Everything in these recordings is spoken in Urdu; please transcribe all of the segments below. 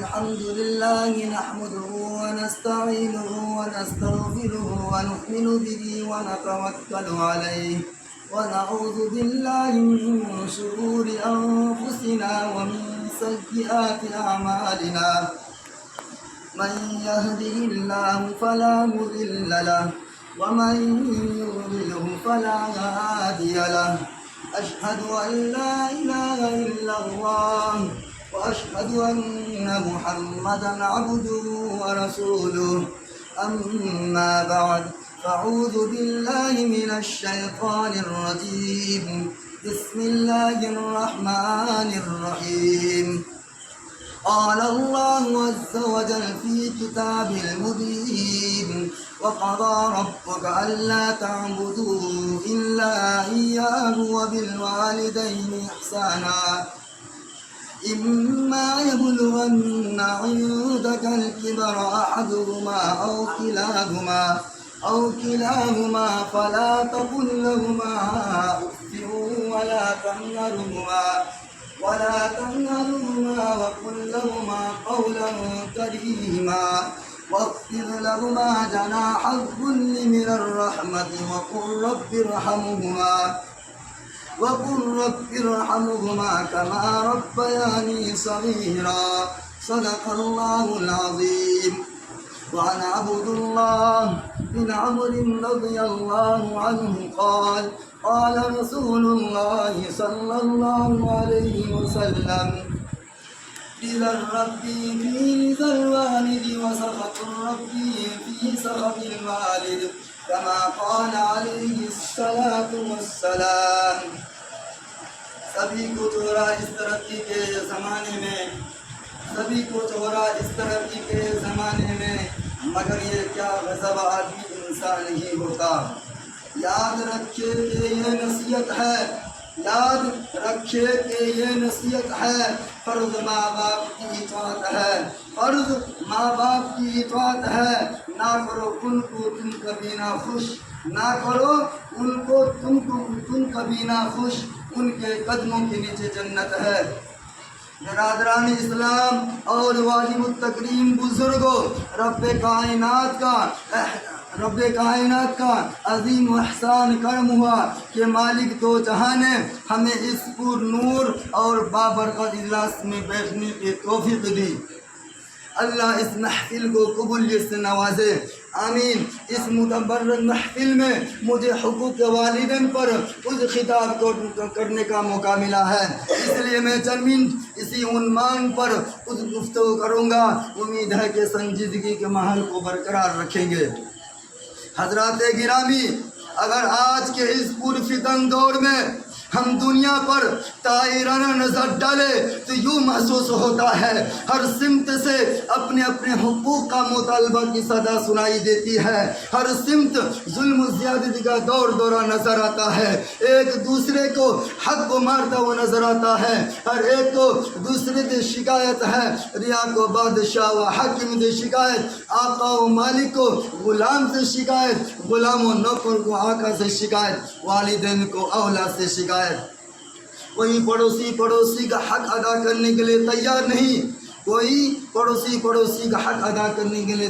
الحمد لله نحمده ونستعينه ونستغفره ونؤمن به ونتوكل عليه ونعوذ بالله من شرور أنفسنا ومن سيئات أعمالنا من يهده الله فلا مضل له ومن يضلله فلا هادي له أشهد أن لا إله إلا الله وأشهد أن محمدا عبده ورسوله أما بعد فأعوذ بالله من الشيطان الرجيم بسم الله الرحمن الرحيم قال الله عز وجل في كتابه المبين وقضى ربك ألا تعبدوا إلا إياه وبالوالدين إحسانا إما يبلغن عندك الكبر أحدهما أو كلاهما فلا تقل لهما أف ولا تنهرهما وقل لهما قولا كريما واخفض لهما جناح الذل من الرحمة وقل رب ارحمهما كما ربياني صغيرا صدق الله العظيم. وعن عبد الله بن عمرو رضي الله عنه قال قال رسول الله صلى الله عليه وسلم رضا الرب في رضا الوالد وسخط الرب في سخط الوالد كما قال عليه الصلاة والسلام. سبھی کو چھوڑا اس ترقی کے زمانے میں مگر یہ کیا غضب آدمی انسان نہیں ہوتا. یاد رکھے کہ یہ نصیحت ہے فرض ماں باپ کی اطاعت ہے نہ کرو ان کو تم کبھی نہ خوش ان کے قدموں کے نیچے جنت ہے. برادران اسلام اور واجب التکریم بزرگوں، رب کائنات کا عظیم و احسان کرم ہوا کہ مالک دو جہاں نے ہمیں اس پر نور اور بابرکت اجلاس میں بیٹھنے کی توفیق دی. اللہ اس محفل کو قبولیت سے نوازے، آمین. اس متبرک محفل میں مجھے حقوق والدین پر خود خطاب کرنے کا موقع ملا ہے، اس لیے میں چند منٹ اسی عنوان پر خود گفتگو کروں گا. امید ہے کہ سنجیدگی کے ماحول کو برقرار رکھیں گے. حضرات گرامی، اگر آج کے اس پرفتن دور میں ہم دنیا پر طائرانہ نظر ڈالے تو یوں محسوس ہوتا ہے ہر سمت سے اپنے حقوق کا مطالبہ کی صدا سنائی دیتی ہے. ہر سمت ظلم و زیادتی کا دورہ نظر آتا ہے. ایک دوسرے کو حق کو مارتا ہوا نظر آتا ہے. ہر ایک کو دوسرے سے شکایت ہے. ریا کو بادشاہ و حاکم سے شکایت، آقا و مالک کو غلام سے شکایت، غلام و نوکر کو آقا سے شکایت، والدین کو اولاد سے شکایت. کوئی پڑوسی کا حق ادا کرنے کے لیے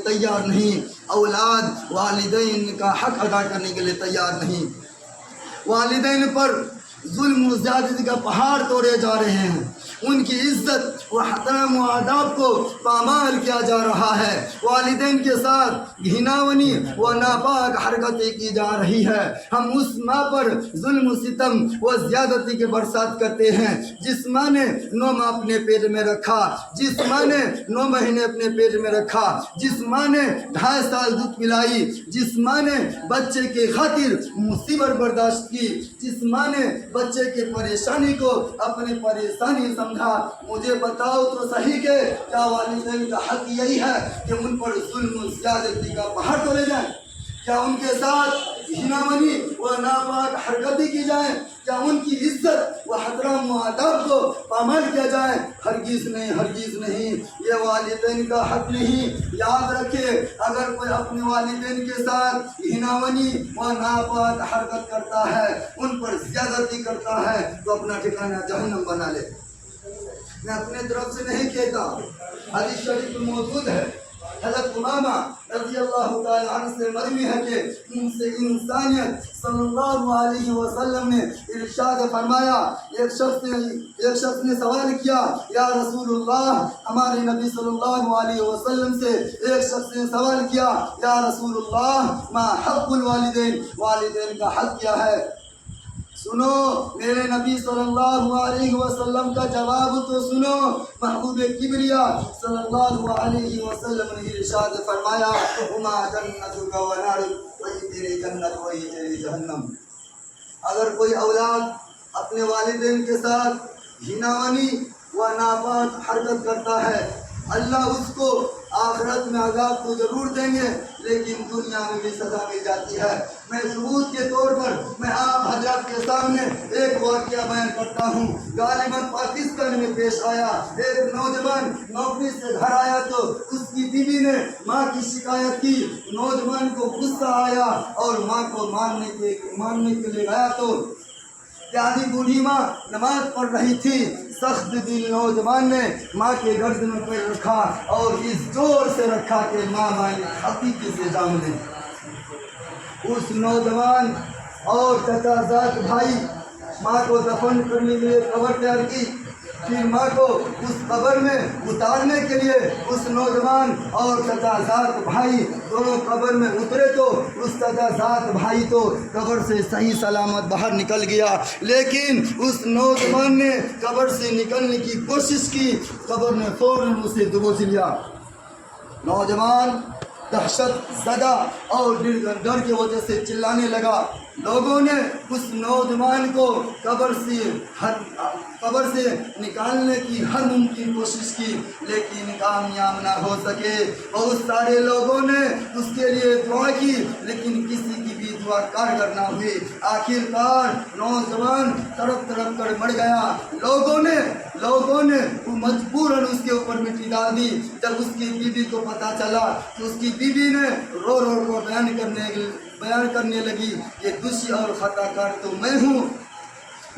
تیار نہیں. اولاد والدین کا حق ادا کرنے کے لیے تیار نہیں. والدین پر ظلم و زیادتی کا پہاڑ توڑے جا رہے ہیں. ان کی عزت و احترام و آداب کو پامال کیا جا رہا ہے. والدین کے ساتھ گھناونی و ناپاک حرکتیں کی جا رہی ہے. ہم اس ماں پر ظلم و ستم و زیادتی کے برسات کرتے ہیں جس ماں نے 9 ماہ اپنے پیٹ میں رکھا، جس ماں نے 9 مہینے اپنے پیٹ میں رکھا، جس ماں نے 2.5 سال دودھ پلائی، جس ماں نے بچے کی خاطر مصیبت برداشت کی، جس ماں نے بچے کی پریشانی کو اپنی پریشانی سمجھا. مجھے بتاؤ تو صحیح کہ کیا والدین کا حق یہی ہے کہ ان پر ظلم و زیادتی کا پہاڑ توڑے جائیں؟ کیا ان کے ساتھ گھناونی و ناپاک حرکتیں کی جائیں؟ کیا ان کی عزت و احترام و آداب کو پامال کیا جائے؟ ہرگز نہیں. یہ والدین کا حق نہیں. یاد رکھے، اگر کوئی اپنے والدین کے ساتھ گھناونی و ناپاک حرکت کرتا ہے، ان پر زیادتی کرتا ہے، تو اپنا ٹھکانہ جہنم بنا لے. میں اپنے طرف سے نہیں کہتا. حدیث شریف میں موجود ہے. حضرت امامہ رضی اللہ تعالی عنہ سے مروی ہے کہ ان سے انسانیت صلی اللہ علیہ وسلم نے ارشاد فرمایا. ایک شخص نے سوال کیا یا رسول اللہ، ہمارے نبی صلی اللہ علیہ وسلم سے ایک شخص نے سوال کیا یا رسول اللہ ما حق الوالدین، والدین کا حق کیا ہے؟ سنو میرے نبی صلی اللہ علیہ وسلم کا جواب تو سنو. محبوب کبریا صلی اللہ علیہ وسلم نے ارشاد فرمایا ہما جنتک و نارک، وہی تیری جنت وہی تیری جہنم. اگر کوئی اولاد اپنے والدین کے ساتھ گھناوانی و ناپاک حرکت کرتا ہے، اللہ اس کو آخرت میں عذاب تو ضرور دیں گے لیکن دنیا میں بھی سزا مل جاتی ہے. میں ثبوت کے طور پر میں آپ حضرات کے سامنے ایک واقعہ بیان کرتا ہوں. غالباً پاکستان میں پیش آیا. ایک نوجوان نوکری سے گھر آیا تو اس کی بیوی نے ماں کی شکایت کی. نوجوان کو غصہ آیا اور ماں کو ماننے کے لیے گیا تو پیاری بوڑھی ماں نماز پڑھ رہی تھی. سخت دل نوجوان نے ماں کے گردن میں پیر رکھا اور اس زور سے رکھا کہ ماں حقیقی سے جان لے. اس نوجوان اور چچا زاد بھائی ماں کو دفن کرنے کے لیے قبر تیار کی. پھر ماں کو اس قبر میں اتارنے کے لیے اس نوجوان اور چچا زاد بھائی دونوں قبر میں اترے تو اس چچا زاد بھائی تو قبر سے صحیح سلامت باہر نکل گیا، لیکن اس نوجوان نے قبر سے نکلنے کی کوشش کی. قبر نے فوراً اسے دبوچ لیا. نوجوان دہشت زدہ اور ڈر کی وجہ سے چلانے لگا. لوگوں نے اس نوجوان کو قبر سے نکالنے کی ہر ممکن کوشش کی لیکن کامیاب نہ ہو سکے. بہت سارے لوگوں نے اس کے لیے دعا کی لیکن کسی کی بھی دعا کارگر نہ ہوئی. آخر نوجوان تڑپ کر مر گیا. لوگوں نے مجبوراً اس کے اوپر مٹی ڈال دی. جب اس کی بیوی کو پتہ چلا تو اس کی بیوی نے رو کر بیان کرنے لگی کہ دوشی اور خطا کار تو میں ہوں،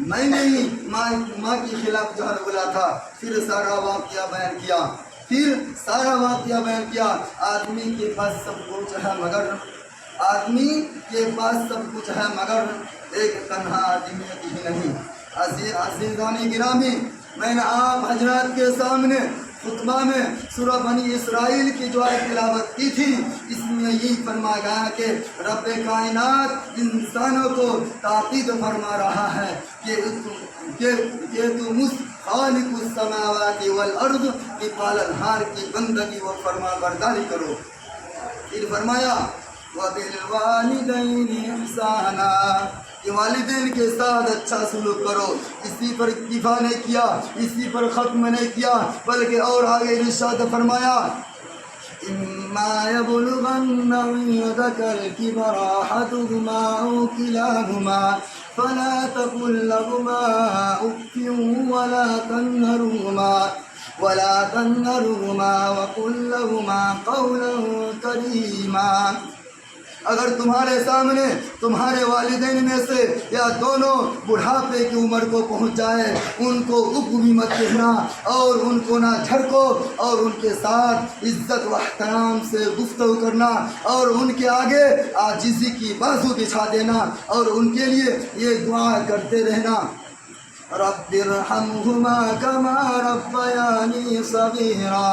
میں نے ہی ماں کے خلاف جہر بولا تھا. پھر سارا واقعہ بیان کیا. آدمی کے پاس سب کچھ ہے مگر ایک تنہا آدمیت ہی نہیں. عزیزان گرامی، میں نے آپ حضرات کے سامنے خطبہ میں سورہ بنی اسرائیل کی جو آیت تلاوت کی تھی، اس میں یہی فرمایا گیا کہ رب کائنات انسانوں کو تاکید فرما رہا ہے کہ تم اس خالق السماوات والارض کی پالنہار کی بندگی و فرما برداری کرو. پھر فرمایا وَبِالْوَالِدَيْنِ إِحْسَانًا، کہ والدین کے ساتھ اچھا سلوک کرو. اسی پر اکتفا نہیں کیا، اسی پر ختم نہیں کیا، بلکہ اور آگے ارشاد فرمایا إِمَّا يَبْلُغَنَّ عِندَكَ الْكِبَرَ أَحَدُهُمَا أَوْ كِلَاهُمَا فَلَا تَقُل لَّهُمَا أُفٍّ وَلَا تَنْهَرْهُمَا وَقُل لَّهُمَا قَوْلًا كَرِيمًا. اگر تمہارے سامنے تمہارے والدین میں سے یا دونوں بڑھاپے کی عمر کو پہنچ جائے، ان کو اف بھی مت کہنا اور ان کو نہ جھڑکو اور ان کے ساتھ عزت و احترام سے گفتگو کرنا اور ان کے آگے عاجزی کی بازو بچھا دینا اور ان کے لیے یہ دعا کرتے رہنا رب ارحمہما کما ربیانی صغیرا.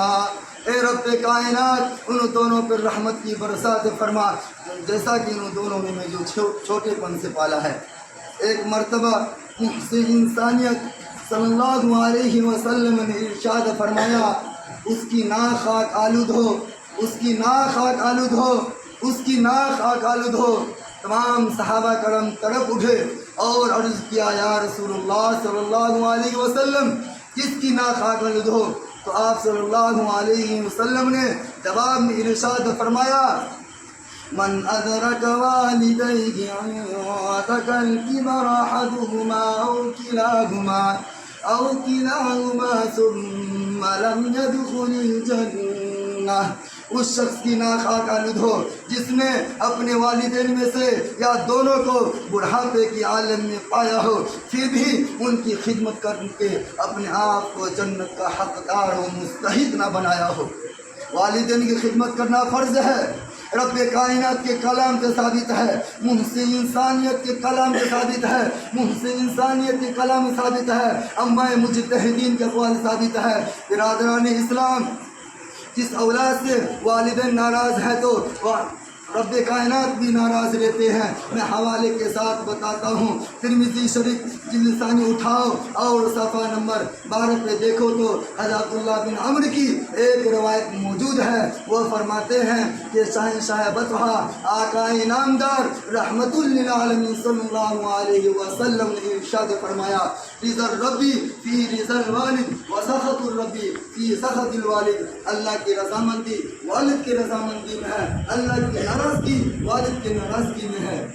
اے رب کائنات ان دونوں پر رحمت کی برسات فرما جیسا کہ ان دونوں نے میں جو چھوٹے پن سے پالا ہے. ایک مرتبہ محسن انسانیت صلی اللہ علیہ وسلم نے ارشاد فرمایا اس کی ناک خاک آلود ہو، اس کی ناک خاک آلود ہو، اس کی ناک خاک آلود ہو. تمام صحابہ کرم تڑپ اٹھے اور عرض کیا یا رسول اللہ صلی اللہ علیہ وسلم کس کی ناک خاک آلود ہو؟ تو آپ صلی اللہ علیہ وسلم نے جواب میں ارشاد فرمایا من ادرک والدیہ عندک الکبر احدہما او کلاہما ثم لم يدخل الجنہ اللہ، اس شخص کی ناخواہ آلود ہو جس نے اپنے والدین میں سے یا دونوں کو بڑھاپے کی عالم میں پایا ہو، پھر بھی ان کی خدمت کر کے اپنے آپ کو جنت کا حقدار و مستحق نہ بنایا ہو۔ والدین کی خدمت کرنا فرض ہے، رب کائنات کے کلام سے ثابت ہے، محسن انسانیت کے کلام سے ثابت ہے، محسن انسانیت کے کلام سے ثابت ہے، امہ مجتہدین کے اقوال سے ثابت ہے۔ برادران اسلام، جس اولاد سے والدین ناراض ہیں تو رب کائنات بھی ناراض رہتے ہیں۔ میں حوالے کے ساتھ بتاتا ہوں، ترمذی شریف جلد ثانی اٹھاؤ اور صفحہ نمبر 12 پہ دیکھو تو حضرت عبداللہ بن عمرو کی ایک روایت موجود ہے۔ وہ فرماتے ہیں کہ شہنشاہ بطحہ آقا انعامدار رحمت للعالمین صلی اللہ علیہ وسلم نے ارشاد فرمایا، رضا الربی فی رضا الوالد و سخط الربی فی سخط الوالد۔ اللہ کی رضامندی والد کی رضامندی میں ہے، اللہ کی ناراضگی والد کی ناراضگی میں ہے۔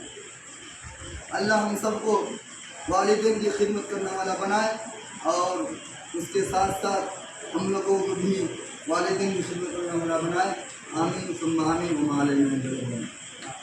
اللہ ہم سب کو والدین کی خدمت کرنے والا بنائے، اور اس کے ساتھ ساتھ ہم لوگوں کو بھی والدین کی خدمت کرنے والا بنائے۔ آمین ثم آمین وما علینا الا البلاغ۔